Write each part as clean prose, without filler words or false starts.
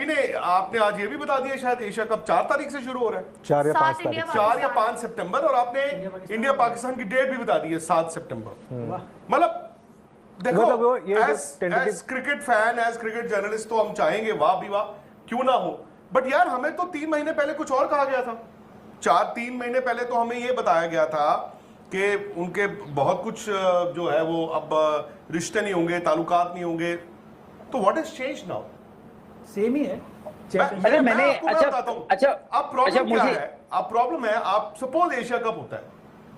नहीं, आपने आज ये भी बता दिया शायद एशिया कप 4 तारीख से शुरू हो रहा है, 4 या 5 7 तारीख इंडिया 4 या 5 सितंबर, और आपने इंडिया पाकिस्तान की डेट भी बता दी है 7 सितंबर। मतलब देखो, मतलब वो ये जो as tentative- cricket fan, as cricket journalist तो हम चाहेंगे वाह भी वाह, क्यों ना हो, बट यार हमें तो 3 महीने पहले कुछ और कहा गया था। 3 महीने पहले तो हमें ये बताया गया था कि उनके बहुत कुछ जो है वो अब रिश्ते नहीं होंगे, ताल्लुकात नहीं होंगे, तो what has changed now? Same ही है। अरे मैंने अच्छा अब प्रॉब्लम क्या है? अब प्रॉब्लम है, आप सपोज एशिया कप होता है,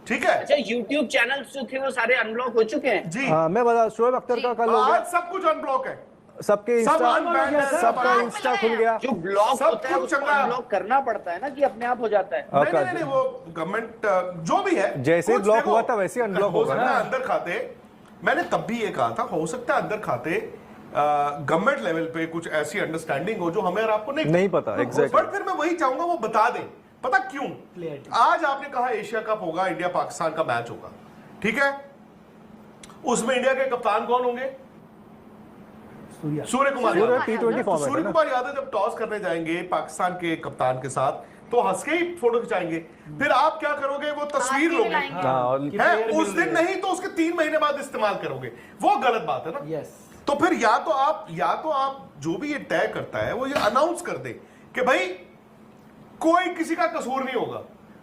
ठीक है, अच्छा यूट्यूब चैनल्स जो थे वो सारे अनब्लॉक हो चुके हैं जी, हाँ, मैं बता, शोएब अख्तर का कल हो गया, आज सब कुछ अनब्लॉक है, सबके सब इंस्टा, unbanned है, सबका सब इंस्टा unbanned खुल है। गया। जो ब्लॉक सब होता है कुछ उसको चल रहा है। अनब्लॉक करना पड़ता है ना कि अपने आप हो जाता है। नहीं, वो गवर्नमेंट जो भी है, जैसे कुछ ब्लॉक देखो, हुआ था वैसे अनब्लॉक हो होगा सकता ना। है अंदर खाते, मैंने तब भी ये कहा था, हो सकता है अंदर खाते गवर्नमेंट लेवल पे कुछ ऐसी अंडरस्टैंडिंग हो जो हमें और आपको नहीं पता, exactly। बट फिर मैं वही चाहूंगा वो बता दें, पता क्यों? आज आपने कहा एशिया कप होगा, इंडिया पाकिस्तान का मैच होगा, ठीक है, उसमें इंडिया के कप्तान कौन होंगे? सूर्य कुमार यादव। T20 तो फॉर्मेट सूर्य है ना। कुमार यादव जब टॉस करने जाएंगे पाकिस्तान के कप्तान के साथ, तो हंस के ही फोटो खिंचाएंगे, फिर आप क्या करोगे? वो तस्वीर आरती लोगे, लाएंगे। हाँ, और है उस दिन नहीं तो उसके 3 महीने बाद इस्तेमाल करोगे, वो गलत बात है ना। यस। तो फिर या तो आप जो भी ये तय करता है वो ये अनाउंस कर दे कि भाई कोई किसी का कसूर नहीं होगा।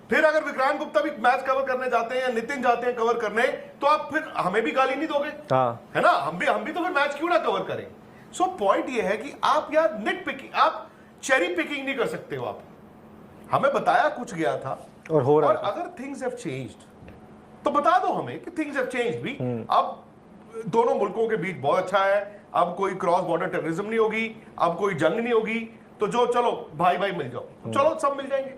फिर अगर विक्रांत गुप्ता भी मैच कवर करने जाते हैं या नितिन जाते हैं कवर करने, तो आप फिर हमें भी गाली नहीं दोगे, हाँ, है ना? हम भी तो फिर मैच क्यों ना कवर करें? सो पॉइंट ये है कि आप यार निट पिकिंग, आप चेरी पिकिंग नहीं कर सकते हो। आप हमें बताया कुछ गया था और हो रहा और था। अगर थिंग्स हैव चेंज्ड तो बता दो हमें कि थिंग्स हैव चेंज्ड भी। अब दोनों मुल्कों के बीच बहुत अच्छा है, अब कोई क्रॉस बॉर्डर टेररिज्म नहीं होगी, अब कोई जंग नहीं होगी, तो जो चलो भाई भाई मिल जाओ, चलो सब मिल जाएंगे।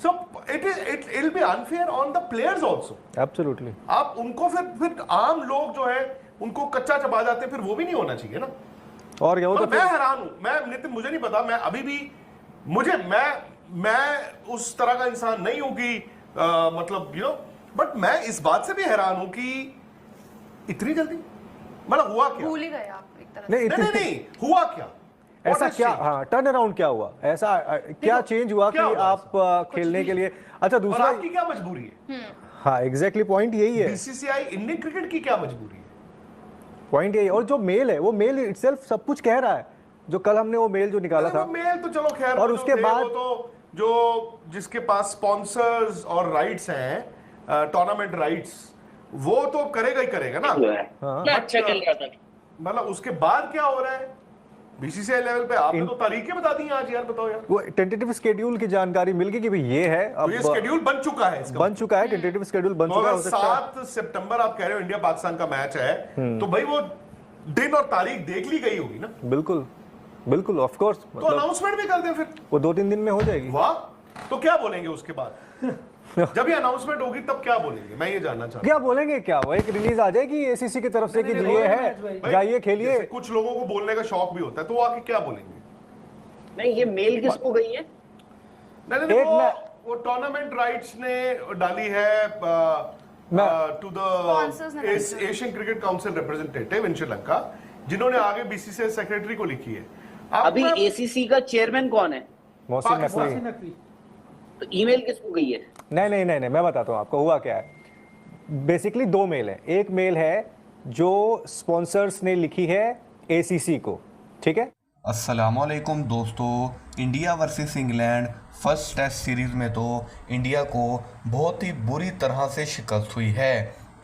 So it will be unfair on the players also. Absolutely. आप उनको फिर आम लोग जो है उनको कच्चा चबा जाते हैं, फिर वो भी नहीं होना चाहिए ना। और क्या हो तो मैं हैरान हूं, मैं नितिन, मुझे नहीं पता, मैं अभी भी मैं उस तरह का इंसान नहीं हूं कि मतलब बट मैं इस बात से भी हैरान हूं कि इतनी जल्दी, मतलब हुआ क्या? भूल ही गए आप एक तरह से। नहीं, नहीं, हुआ क्या? What ऐसा has क्या, changed? हाँ, टर्न अराउंड क्या हुआ, ऐसा क्या चेंज हुआ कि क्या हुआ आप खेलने के लिए, अच्छा और दूसरा, आपकी क्या मजबूरी है? हाँ एग्जैक्टली पॉइंट यही है, बीसीसीआई इंडियन क्रिकेट की क्या मजबूरी है? पॉइंट यही है। और जो मेल है वो मेल इटसेल्फ सब कुछ कह रहा है, जो कल हमने वो मेल जो निकाला अरे था, वो मेल तो चलो खैर, और वो उसके थे, बाद- वो तो जो जिसके पास स्पॉन्सर्स और राइट्स हैं, टूर्नामेंट राइट्स, वो तो करेगा ही करेगा ना। हाँ। क्या अच्छा चल रहा था। मतलब उसके बाद क्या हो रहा है बीसीसीआई लेवल पे? आपने तो तारीखें बता दी हैं आज, यार बताओ यार। वो टेंटेटिव शेड्यूल की जानकारी मिल गई कि भाई ये है, तो अब ये शेड्यूल बन चुका है इसका, बन चुका है, टेंटेटिव शेड्यूल बन तो चुका है, अगर हो सकता है 7 सितंबर आप कह रहे हो इंडिया पाकिस्तान का मैच है, तो भाई वो दिन और तारीख देख ली गई होगी ना, बिल्कुल बिल्कुल ऑफ कोर्स, तो मतलब अनाउंसमेंट भी कर दें फिर। वो 2-3 दिन में हो जाएगी। वाह, तो क्या बोलेंगे उसके बाद? जब ये अनाउंसमेंट होगी तब क्या बोलेंगे, मैं ये जानना चाहता क्या बोलेंगे, क्या वो एक रिलीज आ जाएगी एसीसी की तरफ से कि नहीं, ये नहीं, है, हूं। जाइए खेलिए। जैसे कुछ लोगों को बोलने का शौक भी होता है, तो वो आके क्या बोलेंगे? नहीं ये मेल किसको गई है? नहीं, एक वो टूर्नामेंट राइट्स ने डाली है टू Sponsors द ने डाली है। एशियन क्रिकेट काउंसिल रिप्रेजेंटेटिव इन श्रीलंका, जिन्होंने आगे बीसीसीआई सेक्रेटरी को लिखी है। अब अभी मैं- एसीसी का चेयरमैन कौन है? मोहसिन पाकिस्तान। नकवी। नकवी। तो ईमेल किसको गई है? नहीं, मैं बताता हूँ आपको हुआ क्या है। बेसिकली 2 मेल है, एक मेल है जो स्पॉन्सर्स ने लिखी है एसीसी को, ठीक है। अस्सलामुअलैकुम दोस्तों, India versus England first test series में तो इंडिया को बहुत ही बुरी तरह से शिकस्त हुई है,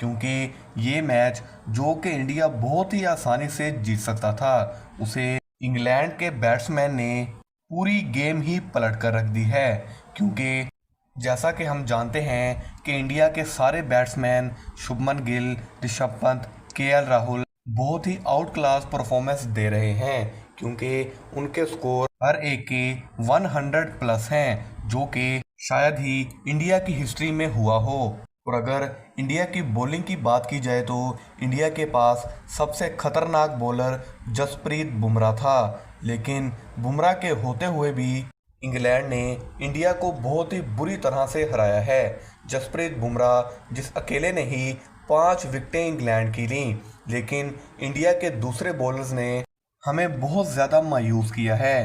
क्योंकि ये मैच जो कि इंडिया बहुत ही आसानी से जीत सकता था, उसे इंग्लैंड के बैट्समैन ने पूरी गेम ही पलट कर रख दी है। क्योंकि जैसा कि हम जानते हैं कि इंडिया के सारे बैट्समैन शुभमन गिल, ऋषभ पंत, केएल राहुल बहुत ही आउट क्लास परफॉर्मेंस दे रहे हैं, क्योंकि उनके स्कोर हर एक के 100 प्लस हैं, जो कि शायद ही इंडिया की हिस्ट्री में हुआ हो। और अगर इंडिया की बॉलिंग की बात की जाए तो इंडिया के पास सबसे खतरनाक बॉलर जसप्रीत बुमराह था, लेकिन बुमराह के होते हुए भी इंग्लैंड ने इंडिया को बहुत ही बुरी तरह से हराया है। जसप्रीत बुमराह जिस अकेले ने ही 5 विकेटें इंग्लैंड की लीं, लेकिन इंडिया के दूसरे बॉलर्स ने हमें बहुत ज़्यादा मायूस किया है,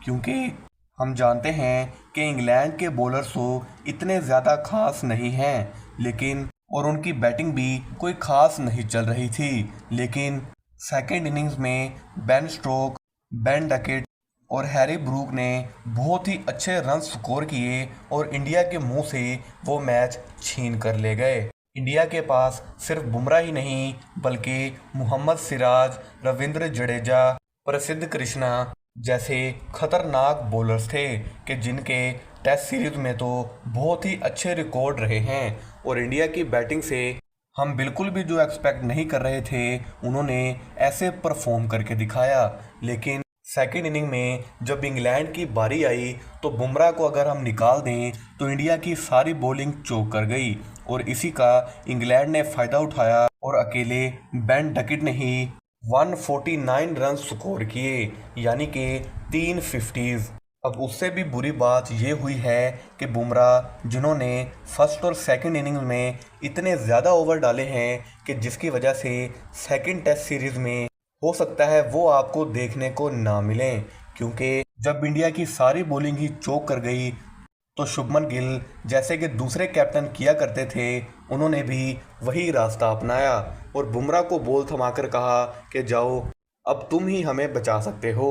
क्योंकि हम जानते हैं कि इंग्लैंड के बॉलर्स तो इतने ज़्यादा खास नहीं हैं, लेकिन और उनकी बैटिंग भी कोई खास नहीं चल रही थी। लेकिन सेकेंड इनिंग्स में बेन स्टोक्स, बेन डकेट और हैरी ब्रूक ने बहुत ही अच्छे रन स्कोर किए और इंडिया के मुंह से वो मैच छीन कर ले गए। इंडिया के पास सिर्फ बुमराह ही नहीं बल्कि मोहम्मद सिराज, रविंद्र जडेजा, प्रसिद्ध कृष्णा जैसे खतरनाक बॉलर्स थे कि जिनके टेस्ट सीरीज में तो बहुत ही अच्छे रिकॉर्ड रहे हैं। और इंडिया की बैटिंग से हम बिल्कुल भी जो एक्सपेक्ट नहीं कर रहे थे उन्होंने ऐसे परफॉर्म करके दिखाया। लेकिन सेकेंड इनिंग में जब इंग्लैंड की बारी आई तो बुमराह को अगर हम निकाल दें तो इंडिया की सारी बॉलिंग चौक कर गई और इसी का इंग्लैंड ने फ़ायदा उठाया और अकेले बेन डकेट ने ही 149 रन स्कोर किए, यानी कि 3 50s। अब उससे भी बुरी बात ये हुई है कि बुमराह जिन्होंने फर्स्ट और सेकंड इनिंग्स में इतने ज़्यादा ओवर डाले हैं कि जिसकी वजह से सेकंड टेस्ट सीरीज़ में हो सकता है वो आपको देखने को ना मिलें, क्योंकि जब इंडिया की सारी बॉलिंग ही चौक कर गई तो शुभमन गिल जैसे कि दूसरे कैप्टन किया करते थे उन्होंने भी वही रास्ता अपनाया और बुमराह को बॉल थमाकर कहा कि जाओ अब तुम ही हमें बचा सकते हो।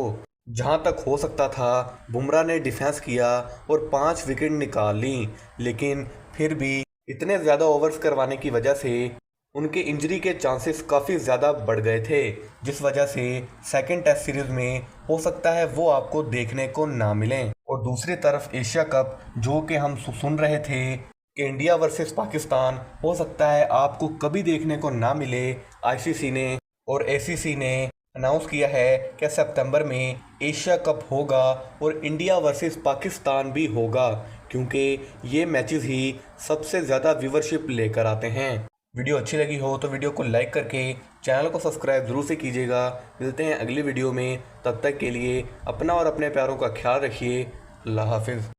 जहां तक हो सकता था बुमराह ने डिफेंस किया और 5 विकेट निकाल ली, लेकिन फिर भी इतने ज़्यादा ओवर्स करवाने की वजह से उनके इंजरी के चांसेस काफ़ी ज़्यादा बढ़ गए थे, जिस वजह से सेकंड टेस्ट सीरीज़ में हो सकता है वो आपको देखने को ना मिलें। और दूसरी तरफ एशिया कप जो कि हम सुन रहे थे कि इंडिया वर्सेस पाकिस्तान हो सकता है आपको कभी देखने को ना मिले, आईसीसी ने और एसीसी ने अनाउंस किया है कि सितंबर में एशिया कप होगा और इंडिया वर्सेस पाकिस्तान भी होगा, क्योंकि ये मैचेस ही सबसे ज़्यादा व्यूवरशिप लेकर आते हैं। वीडियो अच्छी लगी हो तो वीडियो को लाइक करके चैनल को सब्सक्राइब ज़रूर से कीजिएगा। मिलते हैं अगली वीडियो में, तब तक के लिए अपना और अपने प्यारों का ख्याल रखिए। अल्लाह हाफिज़।